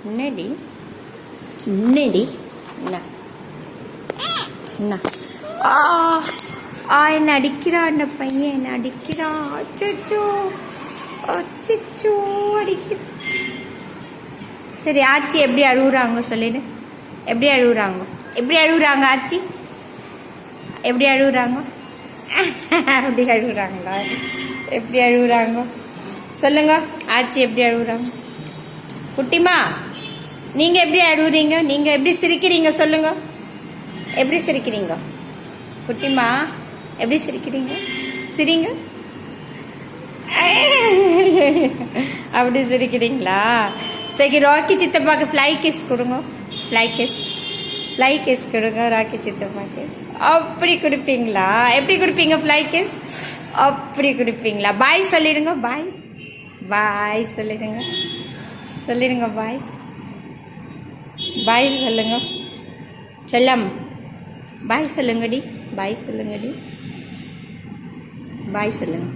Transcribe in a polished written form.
என்னடி என்னடி என்ன என்ன என்ன அடிக்கிறான் அந்த பையன், என்ன அடிக்கிறான். அச்சோ அச்சோ அடிக்கிறான். சரி ஆச்சி எப்படி அழுகுறாங்க சொல்லிடு. எப்படி அழுகுறாங்க ஆச்சி? எப்படி அழுகுறாங்க? அப்படி அழுகுறாங்களா? எப்படி அழுகுறாங்க சொல்லுங்க. ஆச்சி எப்படி அழுகுறாங்க? குட்டிமா நீங்கள் எப்படி அழுகுறீங்க? நீங்கள் எப்படி சிரிக்கிறீங்க சொல்லுங்க. எப்படி சிரிக்கிறீங்க குட்டிமா? எப்படி சிரிக்கிறீங்க? சிரிங்க. அப்படி சிரிக்கிறீங்களா? சரி ராக்கி சித்தப்பாக்கு ஃப்ளை கிஸ் கொடுங்க. ஃப்ளை கிஸ் கொடுங்க ராக்கி சித்தப்பாக்கு. அப்படி கொடுப்பீங்களா? எப்படி கொடுப்பீங்க ஃப்ளை கிஸ்? அப்படி கொடுப்பீங்களா? பாய் சொல்லிடுங்க. பாய் சொல்லிடுங்க பாய் சொல்லுங்க. செல்லம் பாய் சொல்லுங்கடி. பாய் சொல்லுங்க.